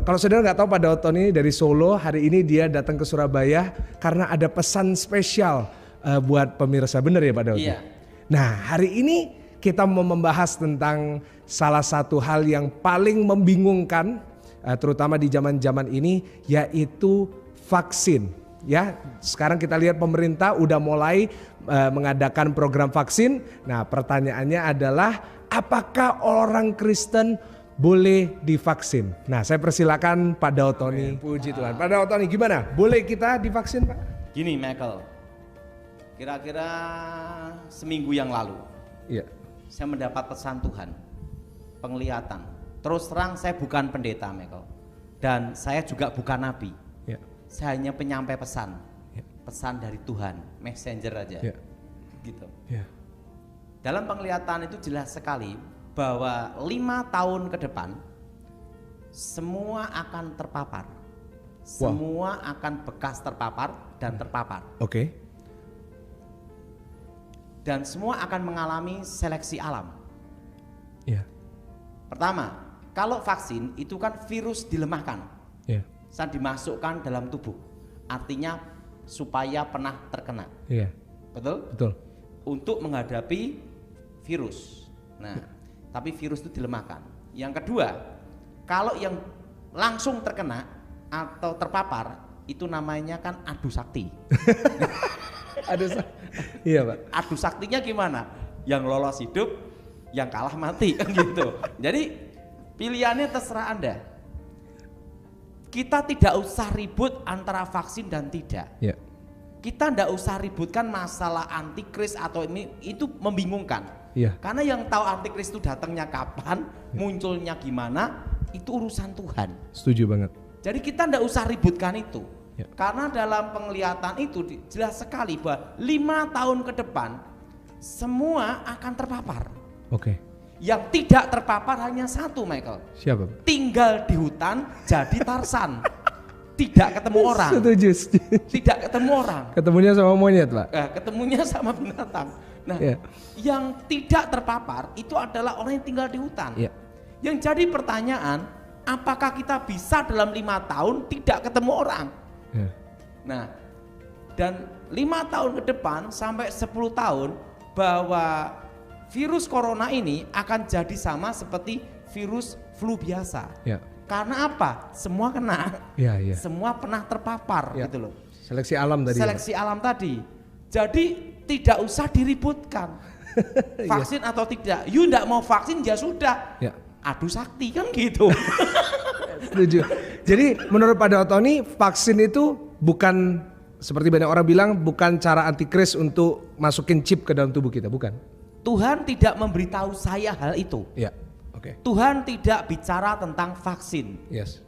Kalau saudara nggak tahu, Pak Daoton ini dari Solo, hari ini dia datang ke Surabaya karena ada pesan spesial buat pemirsa, benar ya Pak Daoton? Iya. Nah hari ini kita mau membahas tentang salah satu hal yang paling membingungkan, terutama di zaman-zaman ini, yaitu vaksin. Ya, sekarang kita lihat pemerintah udah mulai mengadakan program vaksin. Nah pertanyaannya adalah apakah orang Kristen boleh divaksin? Nah, saya persilakan Pak Daotoni. Puji Tuhan. Pak Daotoni, gimana? Boleh kita divaksin, Pak? Gini Michael, kira-kira seminggu yang lalu Iya. saya mendapat pesan Tuhan, penglihatan. Terus terang saya bukan pendeta Michael, dan saya juga bukan nabi. Iya. Saya hanya penyampai pesan, Iya. pesan dari Tuhan, messenger aja. Iya. Gitu. Iya. Dalam penglihatan itu jelas sekali bahwa 5 tahun ke depan semua akan terpapar, semua akan bekas terpapar dan terpapar, Oke. dan semua akan mengalami seleksi alam. Iya. Pertama, kalau vaksin itu kan virus dilemahkan, Iya. saat dimasukkan dalam tubuh, artinya supaya pernah terkena, Iya. betul? Betul. Untuk menghadapi virus. Nah, tapi virus itu dilemahkan. Yang kedua, kalau yang langsung terkena atau terpapar itu namanya kan adu sakti. Iya Pak. Adu saktinya gimana? Yang lolos hidup, yang kalah mati kan gitu. Jadi pilihannya terserah Anda. Kita tidak usah ribut antara vaksin dan tidak. Iya. Kita tidak usah ributkan masalah antikris atau ini, itu membingungkan. Iya. Karena yang tahu antikris itu datangnya kapan, munculnya gimana, itu urusan Tuhan. Setuju banget. Jadi kita tidak usah ributkan itu. Ya. Karena dalam penglihatan itu jelas sekali bahwa 5 tahun ke depan semua akan terpapar. Oke. Yang tidak terpapar hanya satu, Michael. Siapa Pak? Tinggal di hutan jadi Tarsan. Tidak ketemu orang. Setuju. Tidak ketemu orang. Ketemunya sama monyet Pak. Ketemunya sama binatang. Nah, Ya. yang tidak terpapar itu adalah orang yang tinggal di hutan. Ya. Yang jadi pertanyaan, apakah kita bisa dalam 5 tahun tidak ketemu orang? Ya. Nah, dan 5 tahun ke depan sampai 10 tahun bahwa virus corona ini akan jadi sama seperti virus flu biasa. Ya. Karena apa? Semua kena. Ya, ya. Semua pernah terpapar Ya. gitu loh. Seleksi alam tadi. Seleksi alam tadi. Jadi tidak usah diributkan. Vaksin atau tidak. You tidak mau vaksin ya sudah. Ya. Adu sakti kan gitu. Setuju. Jadi menurut Pak Daotoni, vaksin itu bukan seperti banyak orang bilang, bukan cara antikris untuk masukin chip ke dalam tubuh kita, bukan? Tuhan tidak memberitahu saya hal itu. Ya. Oke. Tuhan tidak bicara tentang vaksin. Yes.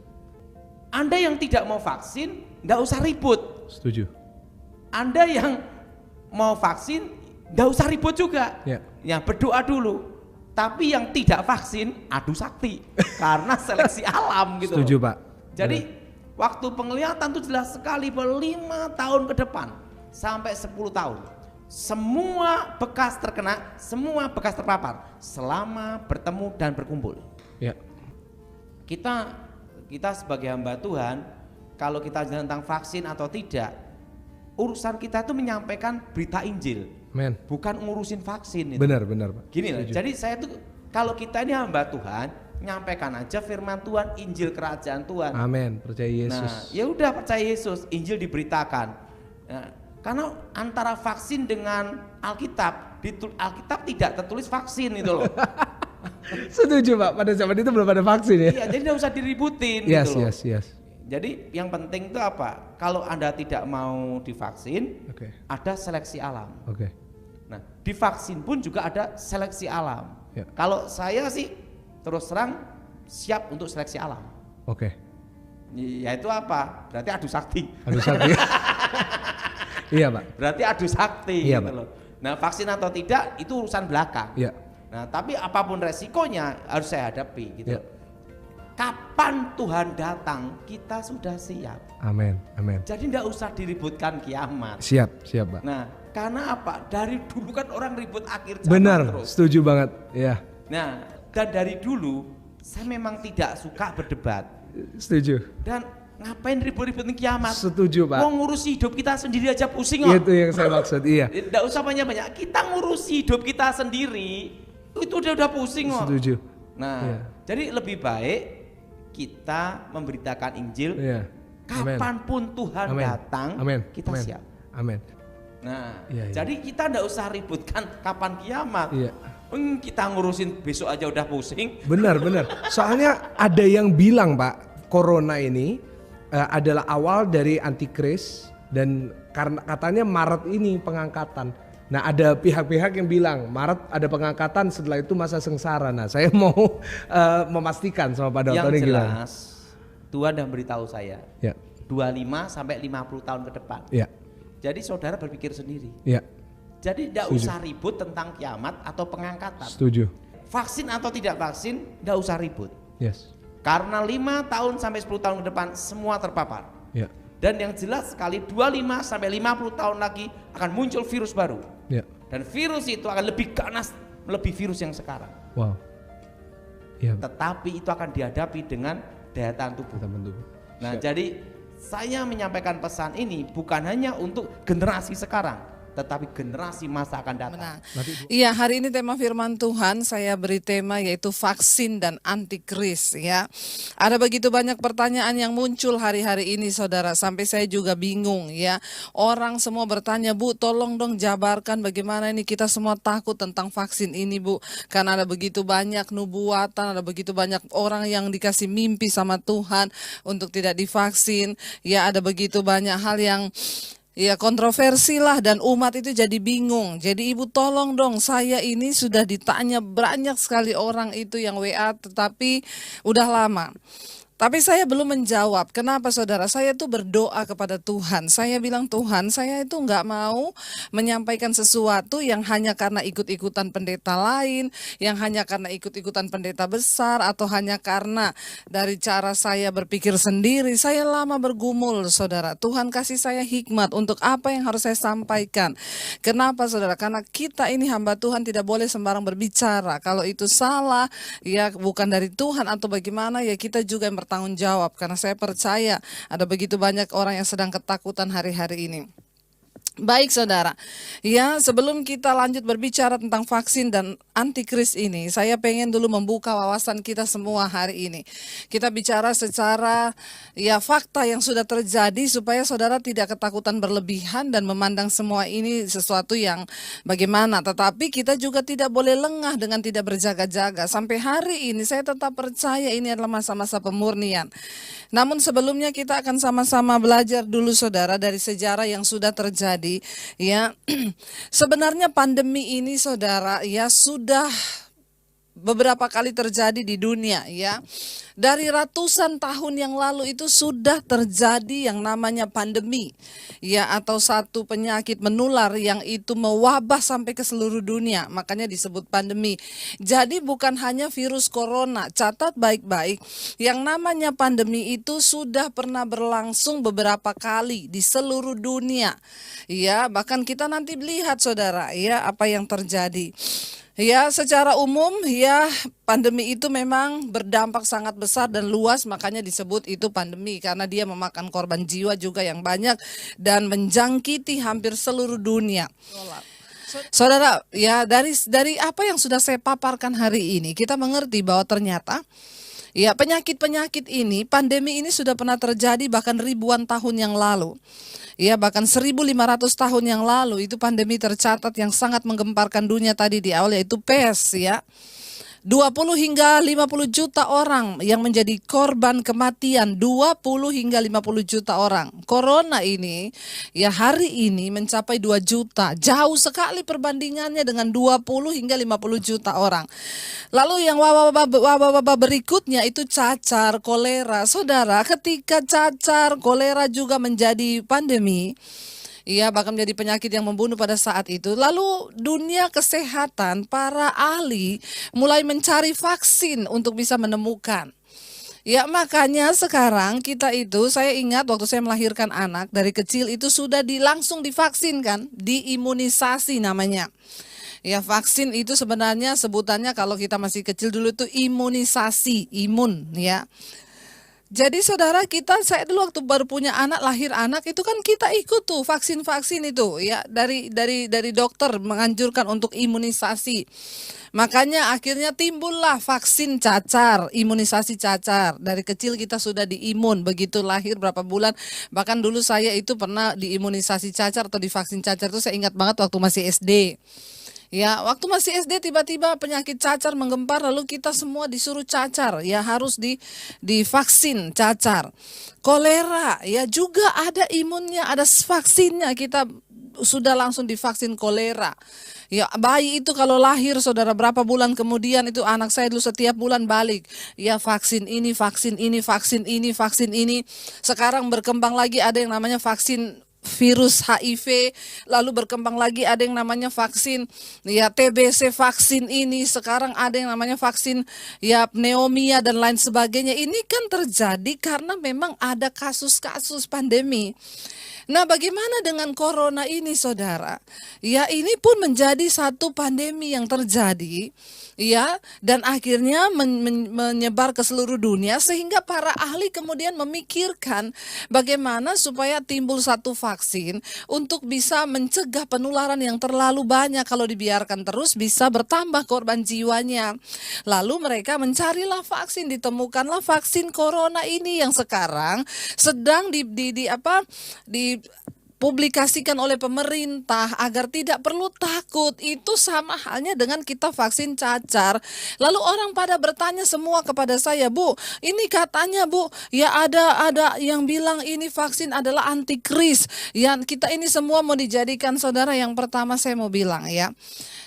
Anda yang tidak mau vaksin, tidak usah ribut. Setuju. Anda yang mau vaksin, tidak usah ribut juga. Ya. Yang berdoa dulu. Tapi yang tidak vaksin, adu sakti. Karena seleksi alam gitu. Setuju loh. Pak. Jadi waktu penglihatan itu jelas sekali bahwa 5 tahun ke depan sampai 10 tahun. Semua bekas terkena, semua bekas terpapar selama bertemu dan berkumpul. Ya. Kita sebagai hamba Tuhan, kalau kita tentang vaksin atau tidak, urusan kita itu menyampaikan berita Injil, Men. bukan ngurusin vaksin itu. Benar Pak. Gini loh, Setuju. jadi saya tuh kalau kita ini hamba Tuhan, nyampaikan aja firman Tuhan, Injil kerajaan Tuhan. Amin. Percaya Yesus. Nah, ya udah percaya Yesus, Injil diberitakan. Nah, karena antara vaksin dengan Alkitab, di Alkitab tidak tertulis vaksin itu loh. Setuju Pak. Pada zaman itu belum ada vaksin ya. Iya, jadi tidak usah diributin Yes, gitu loh. yes. Jadi yang penting itu apa? Kalau Anda tidak mau divaksin, Oke. ada seleksi alam. Oke. Nah, divaksin pun juga ada seleksi alam. Ya. Kalau saya sih terus terang siap untuk seleksi alam. Oke. Yaitu apa? Berarti adu sakti. Adu sakti. Iya Pak. Berarti adu sakti Iya, gitu Pak. loh. Nah, vaksin atau tidak itu urusan belakang. Iya. Nah, tapi apapun resikonya harus saya hadapi gitu. Iya. Kapan Tuhan datang, kita sudah siap. Amin. Jadi tidak usah diributkan kiamat. Siap Pak. Nah, karena apa? Dari dulu kan orang ribut akhir zaman Benar, terus. setuju banget. Ya. Nah, dan dari dulu saya memang tidak suka berdebat. Setuju. Dan ngapain ribut-ributin kiamat? Setuju, Pak. Mau ngurusi hidup kita sendiri aja pusing kok. Itu yang saya maksud, iya. Tidak usah banyak-banyak. Kita ngurusi hidup kita sendiri itu udah pusing kok. Setuju. Nah, Iya. jadi lebih baik kita memberitakan Injil. Iya. Amen. Kapanpun Tuhan Amen. datang, Amen. kita Amen. siap. Amin. Nah, Iya, iya. jadi kita ndak usah ributkan kapan kiamat. Iya. Kita ngurusin besok aja udah pusing. Benar. Soalnya ada yang bilang, Pak, corona ini adalah awal dari antikris dan karena katanya Maret ini pengangkatan. Nah, ada pihak-pihak yang bilang Maret ada pengangkatan, setelah itu masa sengsara. Nah, saya mau memastikan sama Pak Dr. Yang ini gimana? jelas Tuhan dah beritahu saya Ya. 25 sampai 50 tahun ke depan. Ya. Jadi saudara berpikir sendiri. Ya. Jadi tidak Setuju. usah ribut tentang kiamat atau pengangkatan. Setuju. Vaksin atau tidak vaksin, tidak usah ribut. Yes. Karena 5 tahun sampai 10 tahun ke depan semua terpapar. Ya. Dan yang jelas sekali 25 sampai 50 tahun lagi akan muncul virus baru. Ya. Dan virus itu akan lebih ganas melebihi virus yang sekarang. Wow. Ya. Tetapi itu akan dihadapi dengan daya tahan tubuh. Nah, jadi saya menyampaikan pesan ini bukan hanya untuk generasi sekarang, tetapi generasi masa akan datang. Benar. Iya, hari ini tema firman Tuhan saya beri tema yaitu vaksin dan antikris ya. Ada begitu banyak pertanyaan yang muncul hari-hari ini saudara, sampai saya juga bingung ya. Orang semua bertanya, Bu tolong dong jabarkan bagaimana ini, kita semua takut tentang vaksin ini Bu. Karena ada begitu banyak nubuatan, ada begitu banyak orang yang dikasih mimpi sama Tuhan untuk tidak divaksin. Ya, ada begitu banyak hal yang kontroversi lah, dan umat itu jadi bingung. Jadi Ibu tolong dong, saya ini sudah ditanya banyak sekali orang itu yang WA, tetapi udah lama. Tapi saya belum menjawab. Kenapa saudara? Saya tuh berdoa kepada Tuhan. Saya bilang, Tuhan, saya itu nggak mau menyampaikan sesuatu yang hanya karena ikut-ikutan pendeta lain, yang hanya karena ikut-ikutan pendeta besar, atau hanya karena dari cara saya berpikir sendiri. Saya lama bergumul, saudara. Tuhan kasih saya hikmat untuk apa yang harus saya sampaikan. Kenapa saudara? Karena kita ini hamba Tuhan tidak boleh sembarang berbicara. Kalau itu salah, ya bukan dari Tuhan atau bagaimana, ya kita juga yang bertanggung jawab, karena saya percaya ada begitu banyak orang yang sedang ketakutan hari-hari ini. Baik saudara, ya sebelum kita lanjut berbicara tentang vaksin dan antikris ini, saya pengen dulu membuka wawasan kita semua hari ini. Kita bicara secara fakta yang sudah terjadi supaya saudara tidak ketakutan berlebihan dan memandang semua ini sesuatu yang bagaimana. Tetapi kita juga tidak boleh lengah dengan tidak berjaga-jaga. Sampai hari ini saya tetap percaya ini adalah masa-masa pemurnian. Namun sebelumnya kita akan sama-sama belajar dulu saudara dari sejarah yang sudah terjadi. Ya, sebenarnya pandemi ini saudara ya sudah beberapa kali terjadi di dunia ya. Dari ratusan tahun yang lalu itu sudah terjadi yang namanya pandemi ya, atau satu penyakit menular yang itu mewabah sampai ke seluruh dunia, makanya disebut pandemi. Jadi bukan hanya virus corona, catat baik-baik, yang namanya pandemi itu sudah pernah berlangsung beberapa kali di seluruh dunia. Ya, bahkan kita nanti lihat saudara ya apa yang terjadi. Ya, secara umum ya pandemi itu memang berdampak sangat besar dan luas, makanya disebut itu pandemi karena dia memakan korban jiwa juga yang banyak dan menjangkiti hampir seluruh dunia. Saudara, ya dari apa yang sudah saya paparkan hari ini, kita mengerti bahwa ternyata ya penyakit-penyakit ini, pandemi ini sudah pernah terjadi bahkan ribuan tahun yang lalu. Ya, bahkan 1.500 tahun yang lalu itu pandemi tercatat yang sangat menggemparkan dunia tadi di awal, yaitu pes ya. 20 hingga 50 juta orang yang menjadi korban kematian, 20 hingga 50 juta orang. Corona ini ya hari ini mencapai 2 juta, jauh sekali perbandingannya dengan 20 hingga 50 juta orang. Lalu yang wabah-wabah berikutnya itu cacar, kolera. Saudara, ketika cacar, kolera juga menjadi pandemi, iya, bahkan menjadi penyakit yang membunuh pada saat itu. Lalu dunia kesehatan, para ahli mulai mencari vaksin untuk bisa menemukan. Ya, makanya sekarang kita itu, saya ingat waktu saya melahirkan anak, dari kecil itu sudah langsung divaksin kan, diimunisasi namanya. Ya, vaksin itu sebenarnya sebutannya kalau kita masih kecil dulu itu imunisasi, imun ya. Jadi saudara kita, saya dulu waktu baru punya anak, lahir anak itu kan kita ikut tuh vaksin-vaksin itu ya, dari dokter menganjurkan untuk imunisasi. Makanya akhirnya timbullah vaksin cacar, imunisasi cacar. Dari kecil kita sudah diimun, begitu lahir berapa bulan. Bahkan dulu saya itu pernah diimunisasi cacar atau divaksin cacar itu saya ingat banget waktu masih SD. Ya, waktu masih SD tiba-tiba penyakit cacar menggempar lalu kita semua disuruh cacar, ya harus divaksin cacar. Kolera, ya juga ada imunnya, ada vaksinnya, kita sudah langsung divaksin kolera. Ya, bayi itu kalau lahir saudara berapa bulan kemudian itu anak saya dulu setiap bulan balik. Ya vaksin ini, vaksin ini, vaksin ini, vaksin ini. Sekarang berkembang lagi ada yang namanya vaksin virus HIV, lalu berkembang lagi ada yang namanya vaksin ya TBC, vaksin ini sekarang ada yang namanya vaksin ya pneumonia dan lain sebagainya. Ini kan terjadi karena memang ada kasus-kasus pandemi. Nah, bagaimana dengan corona ini, saudara? Ya, ini pun menjadi satu pandemi yang terjadi, ya, dan akhirnya menyebar ke seluruh dunia sehingga para ahli kemudian memikirkan bagaimana supaya timbul satu vaksin untuk bisa mencegah penularan yang terlalu banyak. Kalau dibiarkan terus bisa bertambah korban jiwanya. Lalu mereka mencarilah vaksin, ditemukanlah vaksin corona ini yang sekarang sedang dipublikasikan oleh pemerintah agar tidak perlu takut. Itu sama halnya dengan kita vaksin cacar. Lalu orang pada bertanya semua kepada saya, Bu, ini katanya Bu, ya ada yang bilang ini vaksin adalah antikris. Ya kita ini semua mau dijadikan saudara. Yang pertama saya mau bilang ya,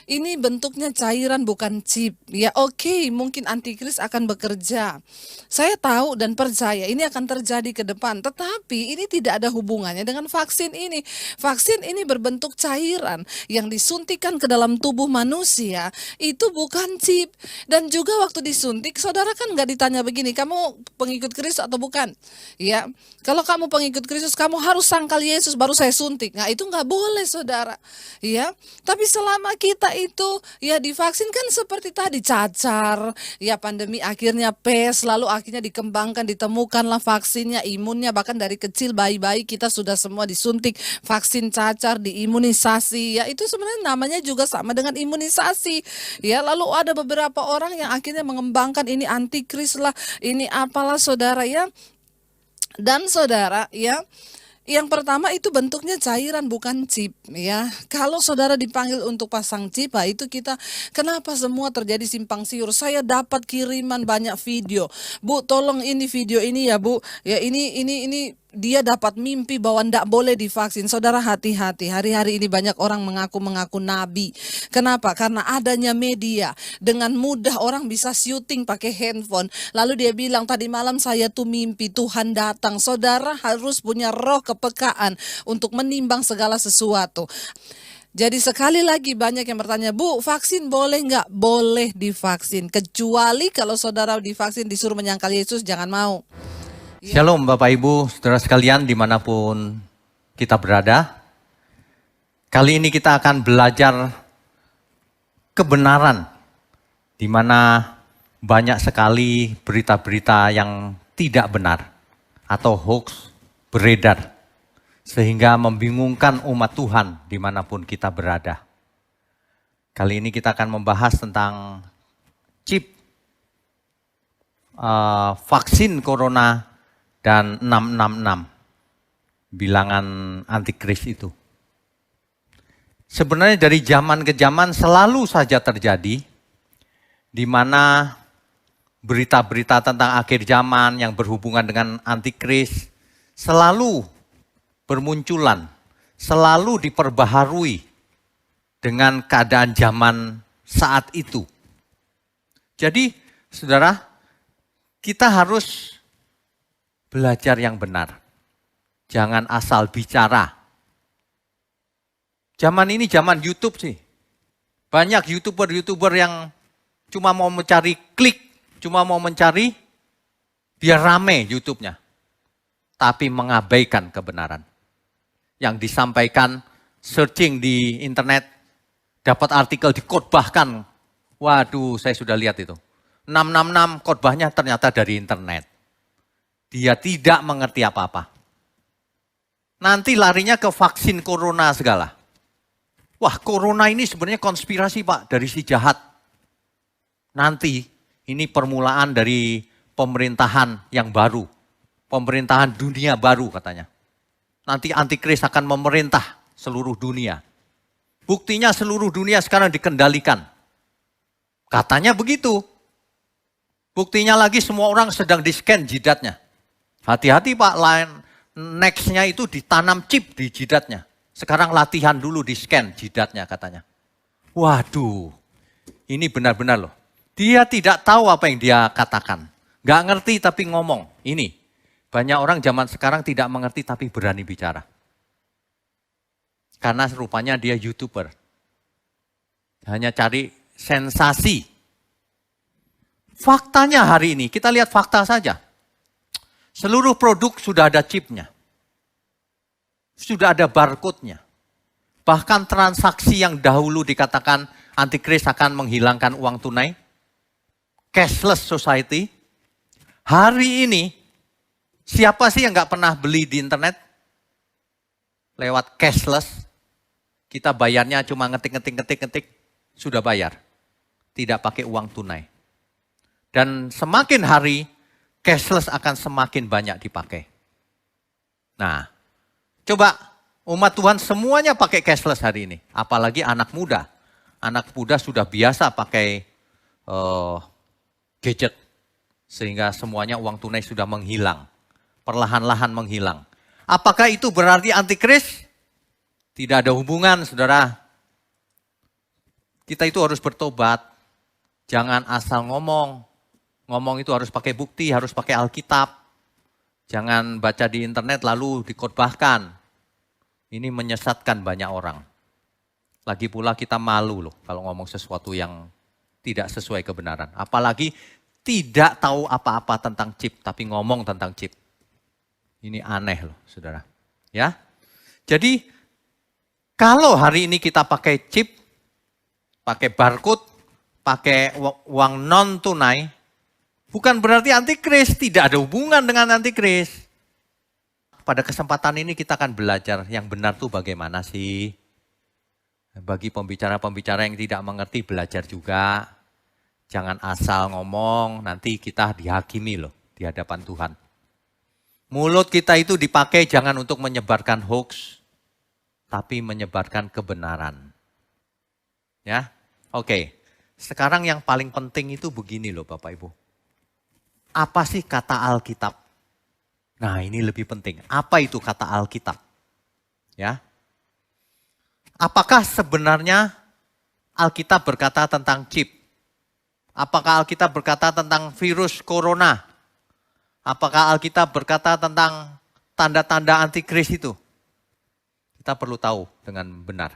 ini bentuknya cairan bukan chip. Ya oke, mungkin antikris akan bekerja. Saya tahu dan percaya ini akan terjadi ke depan. Tetapi ini tidak ada hubungannya dengan vaksin ini. Vaksin ini berbentuk cairan yang disuntikan ke dalam tubuh manusia. Itu bukan chip. Dan juga waktu disuntik, saudara kan nggak ditanya begini, kamu pengikut Kristus atau bukan? Ya, kalau kamu pengikut Kristus, kamu harus sangkal Yesus baru saya suntik. Nah itu nggak boleh saudara. Ya, tapi selama kita itu ya divaksin kan seperti tadi cacar, ya pandemi akhirnya pes, lalu akhirnya dikembangkan, ditemukanlah vaksinnya, imunnya, bahkan dari kecil bayi-bayi kita sudah semua disuntik vaksin cacar, diimunisasi, ya itu sebenarnya namanya juga sama dengan imunisasi, ya lalu ada beberapa orang yang akhirnya mengembangkan ini antikris lah, ini apalah saudara ya, dan saudara ya. Yang pertama itu bentuknya cairan bukan chip ya. Kalau saudara dipanggil untuk pasang chip, itu kita kenapa semua terjadi simpang siur. Saya dapat kiriman banyak video. Bu, tolong ini video ini ya, Bu. Ya ini dia dapat mimpi bahwa ndak boleh divaksin. Saudara hati-hati, hari-hari ini banyak orang mengaku-mengaku nabi. Kenapa? Karena adanya media. Dengan mudah orang bisa syuting pakai handphone. Lalu dia bilang tadi malam saya tuh mimpi Tuhan datang. Saudara harus punya roh kepekaan untuk menimbang segala sesuatu. Jadi sekali lagi banyak yang bertanya, Bu, vaksin boleh nggak? Boleh divaksin. Kecuali kalau saudara divaksin disuruh menyangkal Yesus, jangan mau. Shalom Bapak Ibu, saudara sekalian dimanapun kita berada. Kali ini kita akan belajar kebenaran, di mana banyak sekali berita-berita yang tidak benar atau hoax beredar, sehingga membingungkan umat Tuhan dimanapun kita berada. Kali ini kita akan membahas tentang chip, vaksin corona, dan 666, bilangan antikris itu. Sebenarnya dari zaman ke zaman selalu saja terjadi, di mana berita-berita tentang akhir zaman yang berhubungan dengan antikris selalu bermunculan, selalu diperbaharui dengan keadaan zaman saat itu. Jadi, saudara, kita harus belajar yang benar. Jangan asal bicara. Zaman ini zaman YouTube sih. Banyak YouTuber yang cuma mau mencari klik, cuma mau mencari biar rame YouTube-nya. Tapi mengabaikan kebenaran. Yang disampaikan, searching di internet, dapat artikel dikotbahkan. Waduh, saya sudah lihat itu. 666 khotbahnya ternyata dari internet. Dia tidak mengerti apa-apa. Nanti larinya ke vaksin corona segala. Wah, corona ini sebenarnya konspirasi Pak dari si jahat. Nanti ini permulaan dari pemerintahan yang baru. Pemerintahan dunia baru katanya. Nanti antikris akan memerintah seluruh dunia. Buktinya seluruh dunia sekarang dikendalikan. Katanya begitu. Buktinya lagi semua orang sedang di-scan jidatnya. Hati-hati Pak, next-nya itu ditanam chip di jidatnya. Sekarang latihan dulu di-scan jidatnya katanya. Waduh, ini benar-benar loh. Dia tidak tahu apa yang dia katakan. Gak ngerti tapi ngomong. Ini, banyak orang zaman sekarang tidak mengerti tapi berani bicara. Karena rupanya dia YouTuber. Hanya cari sensasi. Faktanya hari ini, kita lihat fakta saja. Seluruh produk sudah ada chipnya. Sudah ada barcode-nya. Bahkan transaksi yang dahulu dikatakan antikris akan menghilangkan uang tunai, cashless society, hari ini siapa sih yang nggak pernah beli di internet? Lewat cashless, kita bayarnya cuma ngetik, sudah bayar. Tidak pakai uang tunai. Dan semakin hari, cashless akan semakin banyak dipakai. Nah, coba umat Tuhan semuanya pakai cashless hari ini. Apalagi anak muda. Anak muda sudah biasa pakai gadget. Sehingga semuanya uang tunai sudah menghilang. Perlahan-lahan menghilang. Apakah itu berarti antikris? Tidak ada hubungan, saudara. Kita itu harus bertobat. Jangan asal ngomong. Ngomong itu harus pakai bukti, harus pakai Alkitab. Jangan baca di internet lalu dikhotbahkan. Ini menyesatkan banyak orang. Lagi pula kita malu loh kalau ngomong sesuatu yang tidak sesuai kebenaran. Apalagi tidak tahu apa-apa tentang chip, tapi ngomong tentang chip. Ini aneh loh, saudara. Ya, jadi kalau hari ini kita pakai chip, pakai barcode, pakai uang non tunai, bukan berarti antikris, tidak ada hubungan dengan antikris. Pada kesempatan ini kita akan belajar yang benar tuh bagaimana sih. Bagi pembicara-pembicara yang tidak mengerti belajar juga. Jangan asal ngomong, nanti kita dihakimi loh di hadapan Tuhan. Mulut kita itu dipakai jangan untuk menyebarkan hoax, tapi menyebarkan kebenaran. Ya, oke. Sekarang yang paling penting itu begini loh Bapak Ibu. Apa sih kata Alkitab? Nah ini lebih penting. Apa itu kata Alkitab? Ya. Apakah sebenarnya Alkitab berkata tentang chip? Apakah Alkitab berkata tentang virus corona? Apakah Alkitab berkata tentang tanda-tanda antikris itu? Kita perlu tahu dengan benar.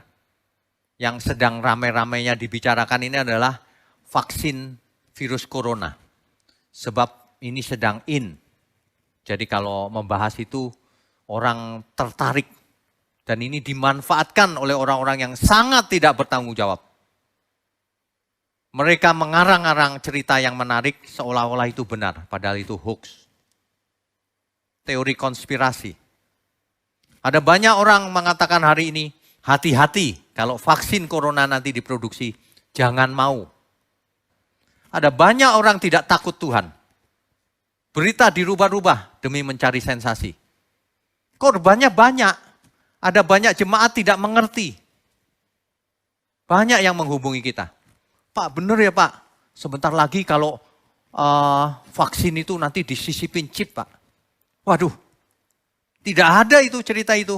Yang sedang ramai-ramainya dibicarakan ini adalah vaksin virus corona. Sebab ini sedang in. Jadi kalau membahas itu orang tertarik. Dan ini dimanfaatkan oleh orang-orang yang sangat tidak bertanggung jawab. Mereka mengarang-arang cerita yang menarik seolah-olah itu benar. Padahal itu hoax. Teori konspirasi. Ada banyak orang mengatakan hari ini, hati-hati kalau vaksin corona nanti diproduksi, jangan mau. Ada banyak orang tidak takut Tuhan. Berita dirubah-rubah demi mencari sensasi. Korbannya banyak. Ada banyak jemaat tidak mengerti. Banyak yang menghubungi kita. Pak benar ya Pak, sebentar lagi kalau vaksin itu nanti disisipin chip Pak. Waduh, tidak ada itu cerita itu.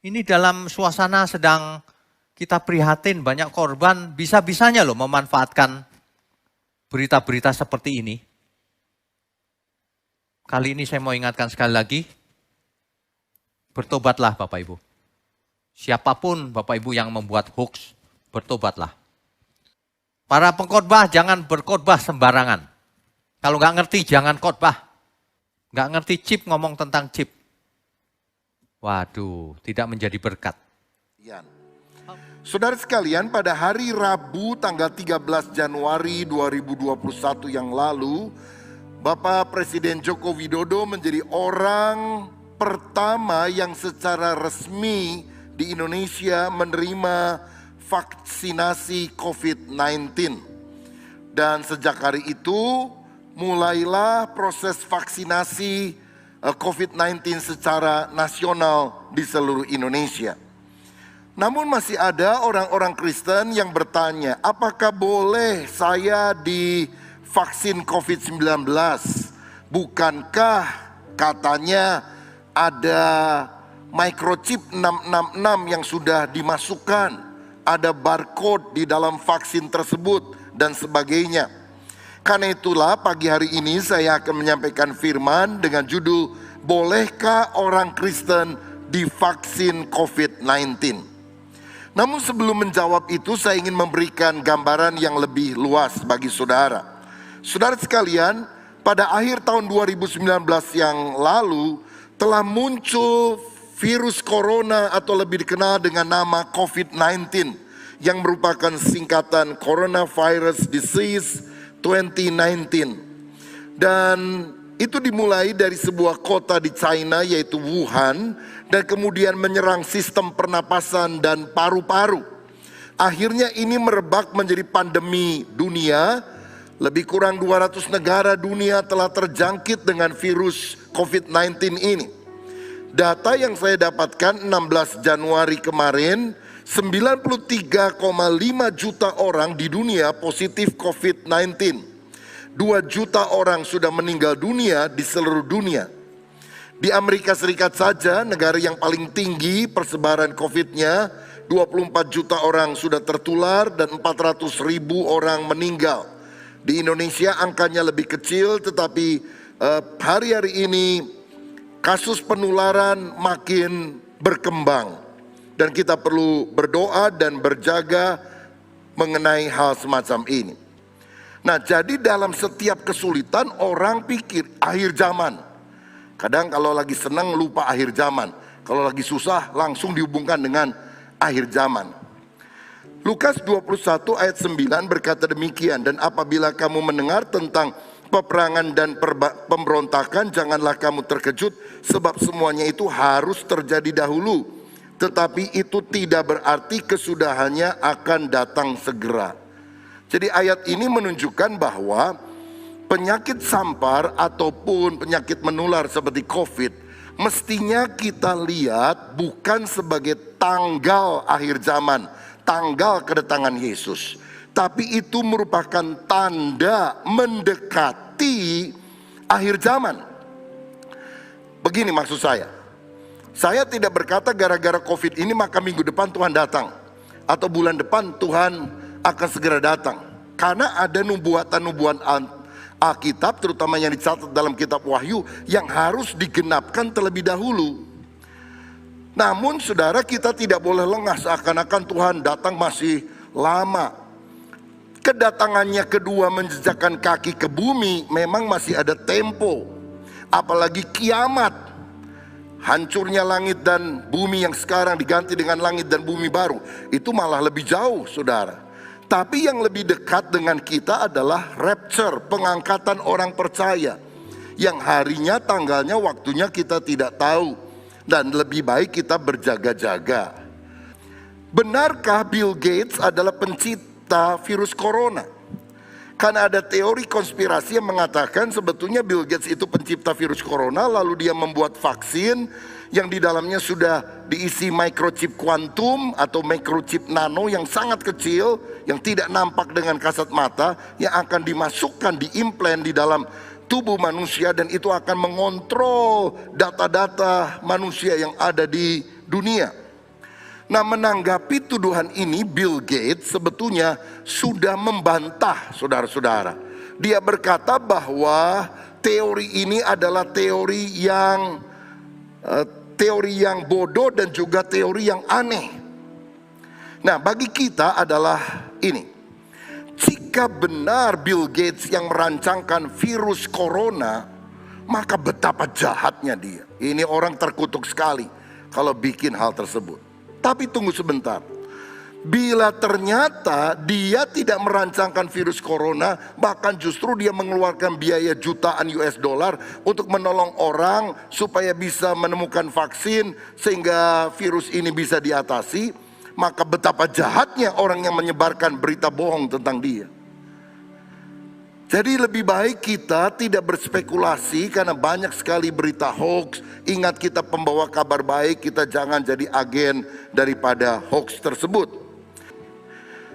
Ini dalam suasana sedang kita prihatin banyak korban, bisa-bisanya loh memanfaatkan berita-berita seperti ini. Kali ini saya mau ingatkan sekali lagi, bertobatlah Bapak Ibu. Siapapun Bapak Ibu yang membuat hoax, bertobatlah. Para pengkhotbah jangan berkhotbah sembarangan. Kalau nggak ngerti jangan khotbah. Nggak ngerti chip ngomong tentang chip. Waduh, tidak menjadi berkat. Saudara sekalian, pada hari Rabu tanggal 13 Januari 2021 yang lalu, Bapak Presiden Joko Widodo menjadi orang pertama yang secara resmi di Indonesia menerima vaksinasi COVID-19. Dan sejak hari itu mulailah proses vaksinasi COVID-19 secara nasional di seluruh Indonesia. Namun masih ada orang-orang Kristen yang bertanya, apakah boleh saya divaksin COVID-19? Bukankah katanya ada microchip 666 yang sudah dimasukkan, ada barcode di dalam vaksin tersebut dan sebagainya. Karena itulah pagi hari ini saya akan menyampaikan firman dengan judul, bolehkah orang Kristen divaksin COVID-19? Namun sebelum menjawab itu saya ingin memberikan gambaran yang lebih luas bagi saudara. Saudara sekalian, pada akhir tahun 2019 yang lalu telah muncul virus corona atau lebih dikenal dengan nama COVID-19 yang merupakan singkatan Coronavirus Disease 2019. Dan itu dimulai dari sebuah kota di China yaitu Wuhan, dan kemudian menyerang sistem pernapasan dan paru-paru. Akhirnya ini merebak menjadi pandemi dunia. Lebih kurang 200 negara dunia telah terjangkit dengan virus COVID-19 ini. Data yang saya dapatkan 16 Januari kemarin, 93,5 juta orang di dunia positif COVID-19. 2 juta orang sudah meninggal dunia di seluruh dunia. Di Amerika Serikat saja, negara yang paling tinggi persebaran COVID-nya, 24 juta orang sudah tertular dan 400 ribu orang meninggal. Di Indonesia angkanya lebih kecil, tetapi hari-hari ini kasus penularan makin berkembang. Dan kita perlu berdoa dan berjaga mengenai hal semacam ini. Nah, jadi dalam setiap kesulitan orang pikir akhir zaman. Kadang kalau lagi senang lupa akhir zaman. Kalau lagi susah langsung dihubungkan dengan akhir zaman. Lukas 21 ayat 9 berkata demikian, dan apabila kamu mendengar tentang peperangan dan pemberontakan, janganlah kamu terkejut, sebab semuanya itu harus terjadi dahulu. Tetapi itu tidak berarti kesudahannya akan datang segera. Jadi ayat ini menunjukkan bahwa penyakit sampar ataupun penyakit menular seperti COVID mestinya kita lihat bukan sebagai tanggal akhir zaman, tanggal kedatangan Yesus, tapi itu merupakan tanda mendekati akhir zaman. Begini maksud saya tidak berkata gara-gara COVID ini maka minggu depan Tuhan datang, atau bulan depan Tuhan akan segera datang. Karena ada nubuatan-nubuatan Alkitab, terutama yang dicatat dalam kitab Wahyu, yang harus digenapkan terlebih dahulu. Namun saudara, kita tidak boleh lengah seakan-akan Tuhan datang masih lama. Kedatangannya kedua menjejakkan kaki ke bumi memang masih ada tempo. Apalagi kiamat, hancurnya langit dan bumi yang sekarang diganti dengan langit dan bumi baru, itu malah lebih jauh saudara. Tapi yang lebih dekat dengan kita adalah rapture, pengangkatan orang percaya, yang harinya, tanggalnya, waktunya kita tidak tahu, dan lebih baik kita berjaga-jaga. Benarkah Bill Gates adalah pencipta virus corona? Karena ada teori konspirasi yang mengatakan sebetulnya Bill Gates itu pencipta virus corona, lalu dia membuat vaksin yang di dalamnya sudah diisi microchip kuantum atau microchip nano yang sangat kecil, yang tidak nampak dengan kasat mata, yang akan dimasukkan, diimplant di dalam tubuh manusia, dan itu akan mengontrol data-data manusia yang ada di dunia. Nah, menanggapi tuduhan ini, Bill Gates sebetulnya sudah membantah saudara-saudara. Dia berkata bahwa teori ini adalah teori yang bodoh dan juga teori yang aneh. Nah, bagi kita adalah ini. Jika benar Bill Gates yang merancangkan virus corona, maka betapa jahatnya dia. Ini orang terkutuk sekali kalau bikin hal tersebut. Tapi tunggu sebentar. Bila ternyata dia tidak merancangkan virus corona, bahkan justru dia mengeluarkan biaya jutaan US dollar untuk menolong orang supaya bisa menemukan vaksin sehingga virus ini bisa diatasi, maka betapa jahatnya orang yang menyebarkan berita bohong tentang dia. Jadi lebih baik kita tidak berspekulasi karena banyak sekali berita hoax. Ingat, kita pembawa kabar baik, kita jangan jadi agen daripada hoax tersebut.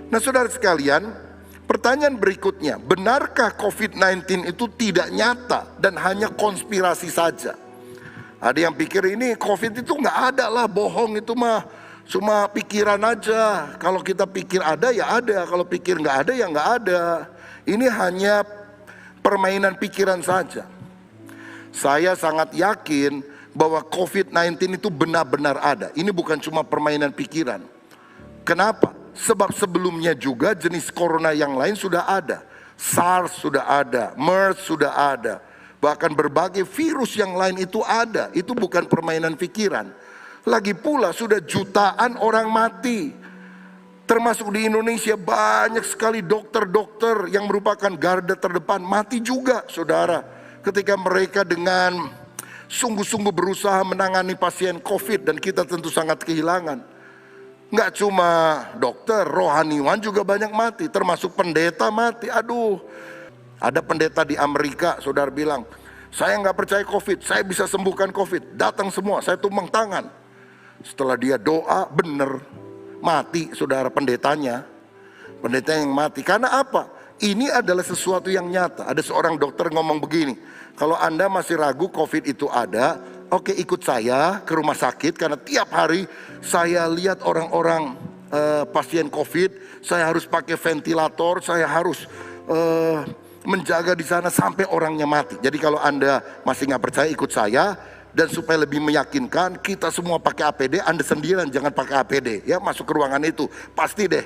Nah saudara sekalian, pertanyaan berikutnya, benarkah COVID-19 itu tidak nyata dan hanya konspirasi saja? Ada yang pikir ini COVID itu nggak ada lah, bohong itu mah cuma pikiran aja. Kalau kita pikir ada ya ada, kalau pikir nggak ada ya nggak ada. Ini hanya permainan pikiran saja. Saya sangat yakin bahwa COVID-19 itu benar-benar ada. Ini bukan cuma permainan pikiran. Kenapa? Sebab sebelumnya juga jenis corona yang lain sudah ada. SARS sudah ada, MERS sudah ada. Bahkan berbagai virus yang lain itu ada. Itu bukan permainan pikiran. Lagi pula sudah jutaan orang mati. Termasuk di Indonesia banyak sekali dokter-dokter yang merupakan garda terdepan mati juga, saudara. Ketika mereka dengan sungguh-sungguh berusaha menangani pasien COVID, dan kita tentu sangat kehilangan. Nggak cuma dokter, rohaniwan juga banyak mati, termasuk pendeta mati. Aduh, ada pendeta di Amerika, saudara bilang, saya nggak percaya COVID, saya bisa sembuhkan COVID. Datang semua, saya tumpang tangan. Setelah dia doa, bener, mati saudara pendetanya. Pendeta yang mati, karena apa? Ini adalah sesuatu yang nyata. Ada seorang dokter ngomong begini, kalau Anda masih ragu COVID itu ada, oke, ikut saya ke rumah sakit, karena tiap hari saya lihat orang-orang pasien COVID, saya harus pakai ventilator, saya harus menjaga di sana sampai orangnya mati. Jadi kalau Anda masih nggak percaya, ikut saya, dan supaya lebih meyakinkan, kita semua pakai APD, Anda sendirian jangan pakai APD, ya masuk ke ruangan itu, pasti deh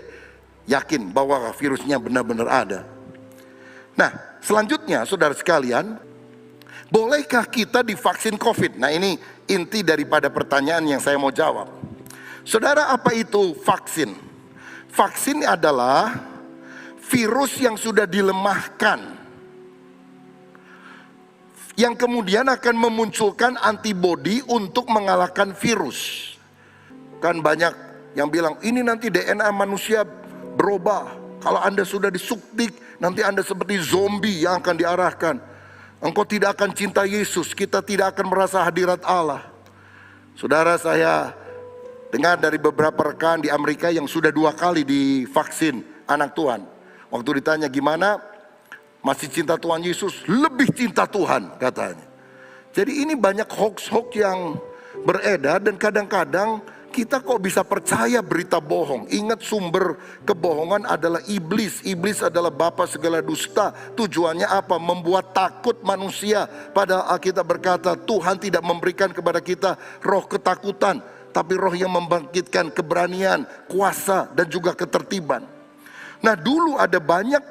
yakin bahwa virusnya benar-benar ada. Nah, selanjutnya saudara sekalian, bolehkah kita divaksin COVID? Nah ini inti daripada pertanyaan yang saya mau jawab. Saudara, apa itu vaksin? Vaksin adalah virus yang sudah dilemahkan, yang kemudian akan memunculkan antibodi untuk mengalahkan virus. Kan banyak yang bilang, ini nanti DNA manusia berubah. Kalau Anda sudah disuntik, nanti Anda seperti zombie yang akan diarahkan. Engkau tidak akan cinta Yesus, kita tidak akan merasa hadirat Allah. Saudara, saya dengar dari beberapa rekan di Amerika yang sudah 2 kali divaksin anak Tuhan. Waktu ditanya gimana, masih cinta Tuhan Yesus, lebih cinta Tuhan katanya. Jadi ini banyak hoax-hoax yang beredar, dan kadang-kadang kita kok bisa percaya berita bohong. Ingat, sumber kebohongan adalah iblis. Iblis adalah bapa segala dusta. Tujuannya apa? Membuat takut manusia. Padahal Alkitab berkata, Tuhan tidak memberikan kepada kita roh ketakutan, tapi roh yang membangkitkan keberanian, kuasa, dan juga ketertiban. Nah dulu ada banyak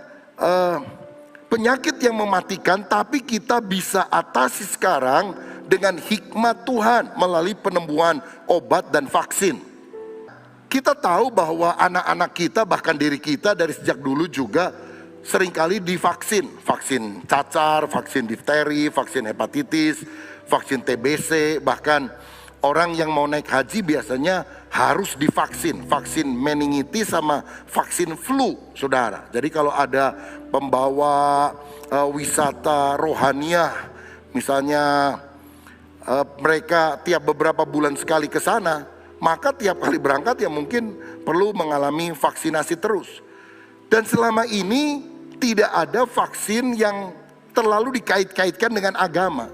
penyakit yang mematikan, tapi kita bisa atasi sekarang dengan hikmat Tuhan melalui penemuan obat dan vaksin. Kita tahu bahwa anak-anak kita, bahkan diri kita dari sejak dulu juga seringkali divaksin. Vaksin cacar, vaksin difteri, vaksin hepatitis, vaksin TBC. Bahkan orang yang mau naik haji biasanya harus divaksin. Vaksin meningitis sama vaksin flu, saudara. Jadi kalau ada pembawa wisata rohaniah, misalnya mereka tiap beberapa bulan sekali ke sana, maka tiap kali berangkat ya mungkin perlu mengalami vaksinasi terus. Dan selama ini tidak ada vaksin yang terlalu dikait-kaitkan dengan agama.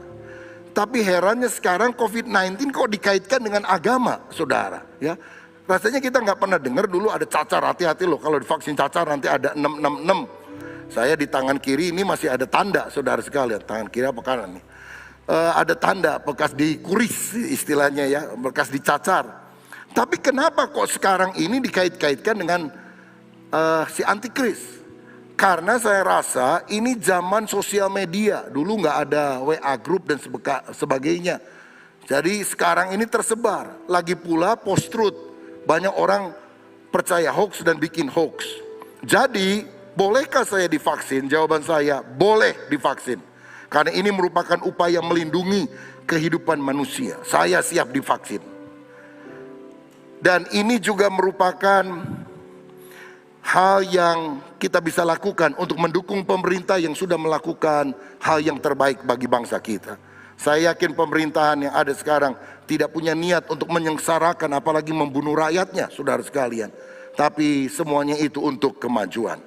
Tapi herannya sekarang COVID-19 kok dikaitkan dengan agama, saudara. Ya, rasanya kita nggak pernah dengar dulu ada cacar, hati-hati loh kalau divaksin cacar nanti ada 666. Saya di tangan kiri ini masih ada tanda, saudara sekalian. Tangan kiri apa kanan nih? Ada tanda bekas dikuris istilahnya ya, bekas dicacar. Tapi kenapa kok sekarang ini dikait-kaitkan dengan si antikris? Karena saya rasa ini zaman sosial media. Dulu nggak ada WA group dan sebagainya. Jadi sekarang ini tersebar. Lagi pula post truth, banyak orang percaya hoax dan bikin hoax. Jadi, bolehkah saya divaksin? Jawaban saya, boleh divaksin. Karena ini merupakan upaya melindungi kehidupan manusia. Saya siap divaksin. Dan ini juga merupakan hal yang kita bisa lakukan untuk mendukung pemerintah yang sudah melakukan hal yang terbaik bagi bangsa kita. Saya yakin pemerintahan yang ada sekarang tidak punya niat untuk menyengsarakan apalagi membunuh rakyatnya, saudara sekalian. Tapi semuanya itu untuk kemajuan.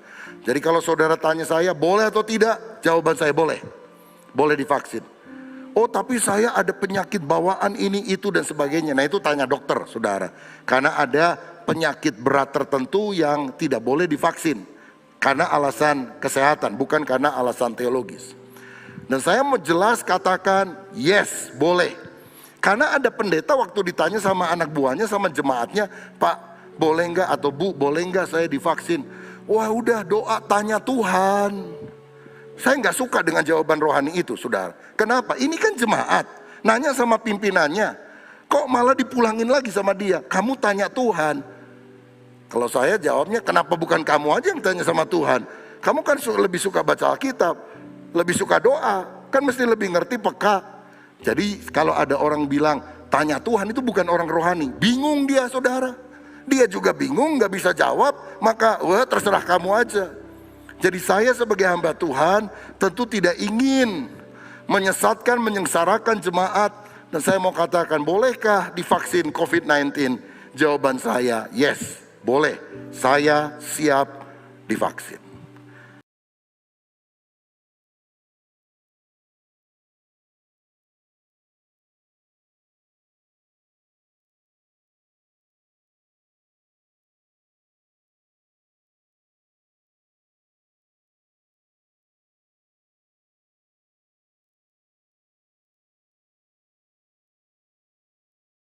Jadi kalau saudara tanya saya boleh atau tidak, jawaban saya boleh. Boleh divaksin. Oh tapi saya ada penyakit bawaan ini itu dan sebagainya. Nah itu tanya dokter saudara. Karena ada penyakit berat tertentu yang tidak boleh divaksin. Karena alasan kesehatan bukan karena alasan teologis. Dan saya mau jelas katakan yes boleh. Karena ada pendeta waktu ditanya sama anak buahnya sama jemaatnya, Pak boleh enggak atau Bu boleh enggak saya divaksin. Wah udah doa tanya Tuhan. Saya nggak suka dengan jawaban rohani itu, saudara. Kenapa? Ini kan jemaat. Nanya sama pimpinannya. Kok malah dipulangin lagi sama dia? Kamu tanya Tuhan. Kalau saya jawabnya, kenapa bukan kamu aja yang tanya sama Tuhan? Kamu kan lebih suka baca Alkitab. Lebih suka doa. Kan mesti lebih ngerti peka. Jadi kalau ada orang bilang, tanya Tuhan itu bukan orang rohani. Bingung dia, saudara. Dia juga bingung, nggak bisa jawab. Maka, wah terserah kamu aja. Jadi saya sebagai hamba Tuhan tentu tidak ingin menyesatkan, menyengsarakan jemaat. Dan saya mau katakan, bolehkah divaksin COVID-19? Jawaban saya, yes, boleh. Saya siap divaksin.